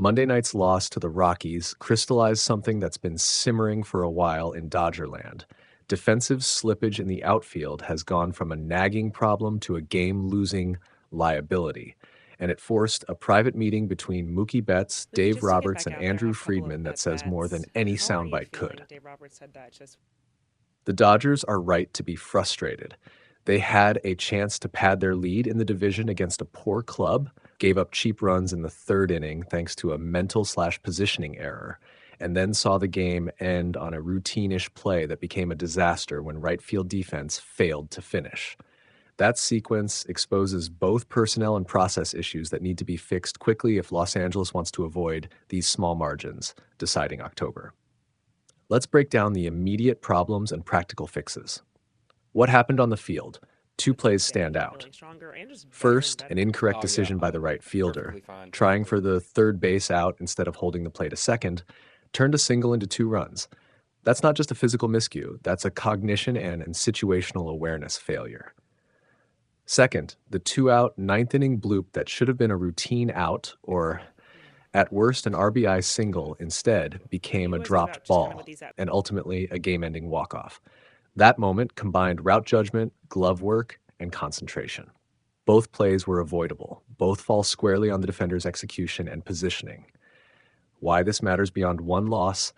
Monday night's loss to the Rockies crystallized something that's been simmering for a while in Dodgerland. Defensive slippage in the outfield has gone from a nagging problem to a game-losing liability, and it forced a private meeting between Mookie Betts, Lucy, Dave just to get Roberts, back and out there, I Andrew have a couple of Friedman that says more than at-bats. any How are you soundbite feeling? could. Dave Roberts said that. Just The Dodgers are right to be frustrated. They had a chance to pad their lead in the division against a poor club, gave up cheap runs in the third inning thanks to a mental/positioning error, and then saw the game end on a routine-ish play that became a disaster when right field defense failed to finish. That sequence exposes both personnel and process issues that need to be fixed quickly if Los Angeles wants to avoid these small margins deciding October. Let's break down the immediate problems and practical fixes. What happened on the field? Two plays stand out. First, an incorrect decision by the right fielder. Trying for the third base out instead of holding the play to second, turned a single into 2 runs. That's not just a physical miscue, that's a cognition and situational awareness failure. Second, the 2-out ninth inning bloop that should have been a routine out or at worst an RBI single instead became a dropped ball and ultimately a game-ending walk-off. That moment combined route judgment, glove work, and concentration. Both plays were avoidable. Both fall squarely on the defender's execution and positioning. Why this matters beyond one loss,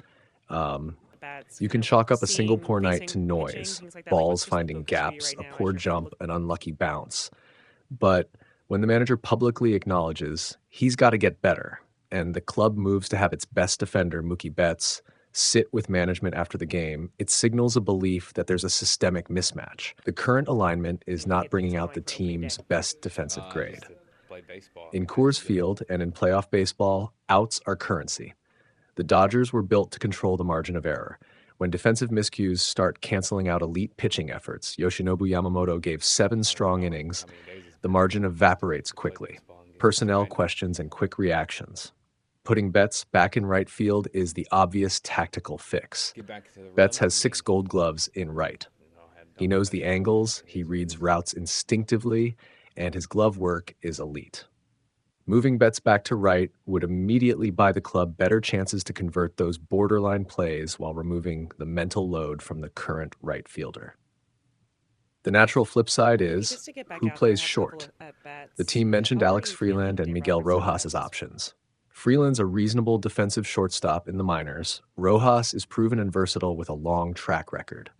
you can chalk up a single poor night to noise, balls finding gaps, a poor jump, an unlucky bounce. But when the manager publicly acknowledges he's got to get better, and the club moves to have its best defender, Mookie Betts, sit with management after the game, it signals a belief that there's a systemic mismatch. The current alignment is not bringing out the team's best defensive grade. In Coors Field and in playoff baseball, outs are currency. The Dodgers were built to control the margin of error. When defensive miscues start canceling out elite pitching efforts, Yoshinobu Yamamoto gave 7 strong innings, the margin evaporates quickly. Personnel questions and quick reactions. Putting Betts back in right field is the obvious tactical fix. Betts has 6 gold gloves in right. He knows the angles, he reads routes instinctively, and his glove work is elite. Moving Betts back to right would immediately buy the club better chances to convert those borderline plays while removing the mental load from the current right fielder. The natural flip side is, who plays short? The team mentioned Alex Freeland and Miguel Rojas as options. Freeland's a reasonable defensive shortstop in the minors. Rojas is proven and versatile with a long track record.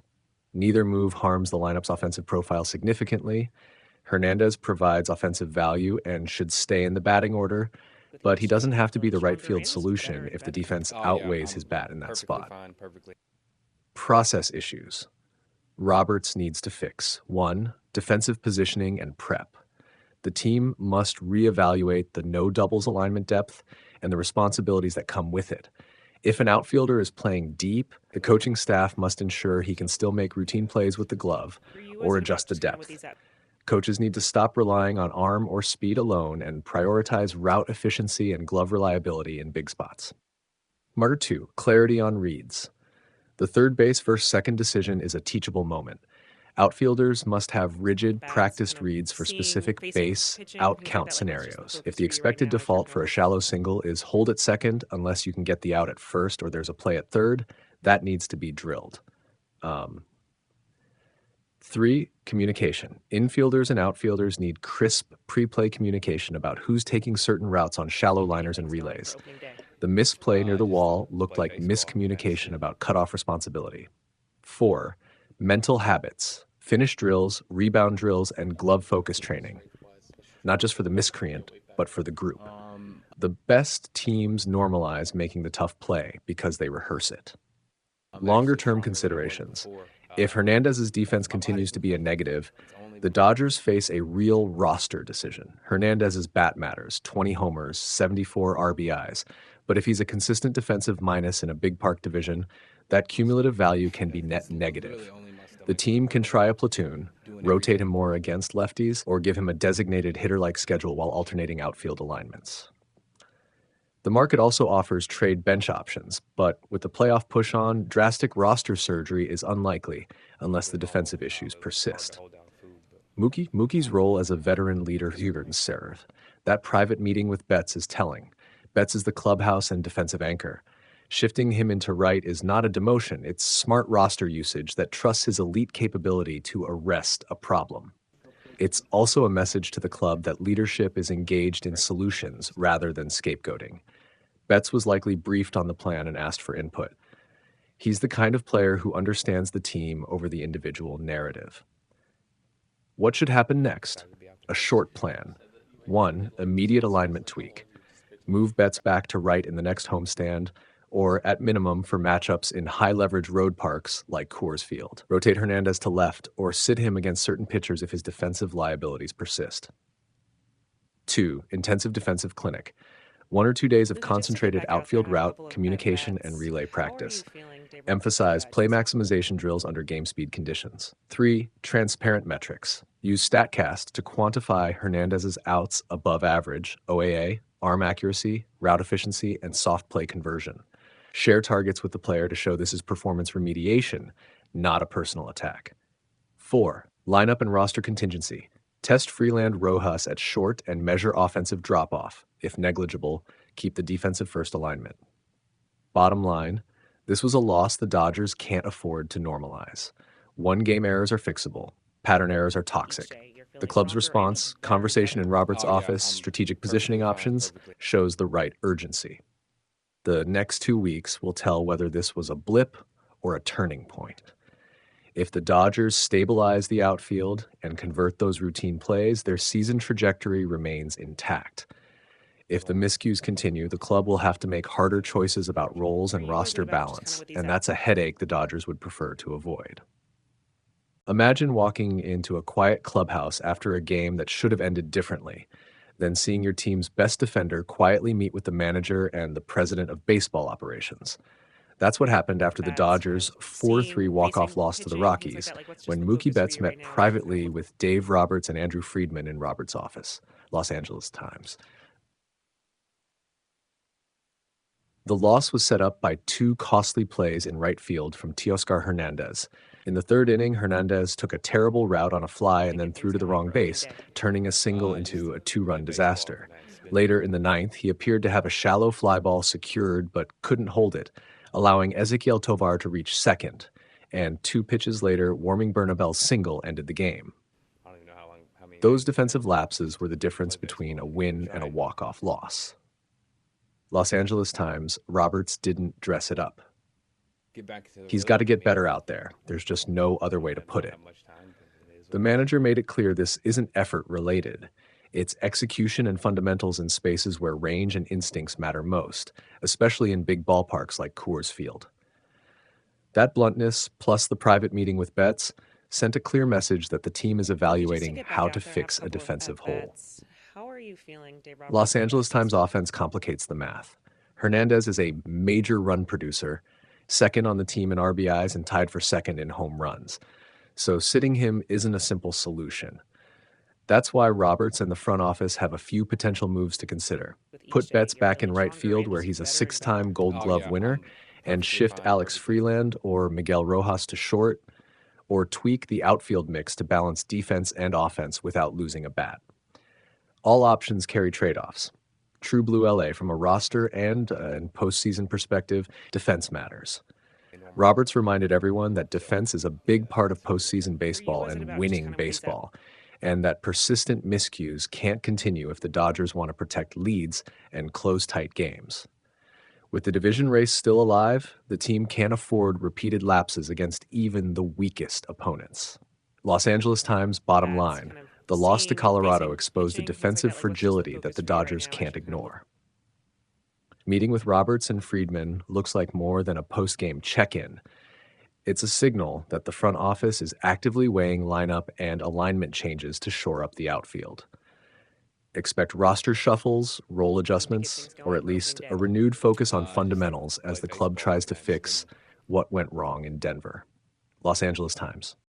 Neither move harms the lineup's offensive profile significantly. Hernández provides offensive value and should stay in the batting order, but he doesn't have to be the right field solution if the defense outweighs his bat in that spot. Process issues. Roberts needs to fix. 1, defensive positioning and prep. The team must reevaluate the no doubles alignment depth and the responsibilities that come with it. If an outfielder is playing deep, the coaching staff must ensure he can still make routine plays with the glove or adjust the depth. Coaches need to stop relying on arm or speed alone and prioritize route efficiency and glove reliability in big spots. Marker 2, clarity on reads. The third base versus second decision is a teachable moment. Outfielders must have rigid, practiced reads for specific base, out count scenarios. If the expected default for a shallow single is hold at second unless you can get the out at first or there's a play at third, that needs to be drilled. 3, communication. Infielders and outfielders need crisp pre-play communication about who's taking certain routes on shallow liners and relays. The misplay near the wall looked like miscommunication about cutoff responsibility. 4, mental habits. Finish drills, rebound drills, and glove focus training. Not just for the miscreant, but for the group. The best teams normalize making the tough play because they rehearse it. Longer-term considerations. If Hernandez's defense continues to be a negative, the Dodgers face a real roster decision. Hernandez's bat matters, 20 homers, 74 RBIs. But if he's a consistent defensive minus in a big park division, that cumulative value can be net negative. The team can try a platoon, rotate him more against lefties, or give him a designated hitter-like schedule while alternating outfield alignments. The market also offers trade bench options, but with the playoff push on, drastic roster surgery is unlikely unless the defensive issues persist. Mookie's role as a veteran leader here in serve. That private meeting with Betts is telling. Betts is the clubhouse and defensive anchor. Shifting him into right is not a demotion, it's smart roster usage that trusts his elite capability to arrest a problem. It's also a message to the club that leadership is engaged in solutions rather than scapegoating. Betts was likely briefed on the plan and asked for input. He's the kind of player who understands the team over the individual narrative. What should happen next? A short plan. 1. Immediate alignment tweak. Move Betts back to right in the next homestand, or at minimum for matchups in high-leverage road parks like Coors Field. Rotate Hernandez to left, or sit him against certain pitchers if his defensive liabilities persist. 2. Intensive defensive clinic. 1 or 2 days of concentrated outfield route, communication, and relay practice. Emphasize play maximization drills under game speed conditions. 3. Transparent metrics. Use StatCast to quantify Hernandez's outs above average, OAA, arm accuracy, route efficiency, and soft play conversion. Share targets with the player to show this is performance remediation, not a personal attack. 4. Lineup and roster contingency. Test Freeland Rojas at short and measure offensive drop-off. If negligible, keep the defensive first alignment. Bottom line, this was a loss the Dodgers can't afford to normalize. One-game errors are fixable. Pattern errors are toxic. The club's response, conversation in Roberts' office, strategic positioning options, shows the right urgency. The next 2 weeks will tell whether this was a blip or a turning point. If the Dodgers stabilize the outfield and convert those routine plays, their season trajectory remains intact. If the miscues continue, the club will have to make harder choices about roles and roster balance, and that's a headache the Dodgers would prefer to avoid. Imagine walking into a quiet clubhouse after a game that should have ended differently, then seeing your team's best defender quietly meet with the manager and the president of baseball operations. That's what happened after the Dodgers' 4-3 walk-off loss to the Rockies, when Mookie Betts met privately with Dave Roberts and Andrew Friedman in Roberts' office. Los Angeles Times. The loss was set up by 2 costly plays in right field from Teoscar Hernández. In the 3rd inning, Hernández took a terrible route on a fly and then threw to the wrong base, turning a single into a 2-run disaster. Later in the 9th, he appeared to have a shallow fly ball secured but couldn't hold it, allowing Ezequiel Tovar to reach second, and 2 pitches later, Warming Bernabel's single ended the game. Those defensive lapses were the difference between a win and a walk-off loss. Los Angeles Times, Roberts didn't dress it up. He's got to get better out there. There's just no other way to put it. The manager made it clear this isn't effort-related. It's execution and fundamentals in spaces where range and instincts matter most, especially in big ballparks like Coors Field. That bluntness, plus the private meeting with Betts, sent a clear message that the team is evaluating how to fix a defensive hole. How are you feeling, Dave Roberts? Los Angeles Times offense complicates the math. Hernandez is a major run producer, second on the team in RBIs and tied for second in home runs. So sitting him isn't a simple solution. That's why Roberts and the front office have a few potential moves to consider. Put Betts back in right field where he's a 6-time Gold Glove winner, and shift Alex Freeland or Miguel Rojas to short, or tweak the outfield mix to balance defense and offense without losing a bat. All options carry trade-offs. True Blue LA, from a roster and postseason perspective, defense matters. Roberts reminded everyone that defense is a big part of postseason baseball and winning baseball, and that persistent miscues can't continue if the Dodgers want to protect leads and close tight games. With the division race still alive, the team can't afford repeated lapses against even the weakest opponents. Los Angeles Times bottom line. The loss to Colorado exposed a defensive fragility that the Dodgers can't ignore. Meeting with Roberts and Friedman looks like more than a post-game check-in. It's a signal that the front office is actively weighing lineup and alignment changes to shore up the outfield. Expect roster shuffles, role adjustments, or at least a renewed focus on fundamentals as the club tries to fix what went wrong in Denver. Los Angeles Times.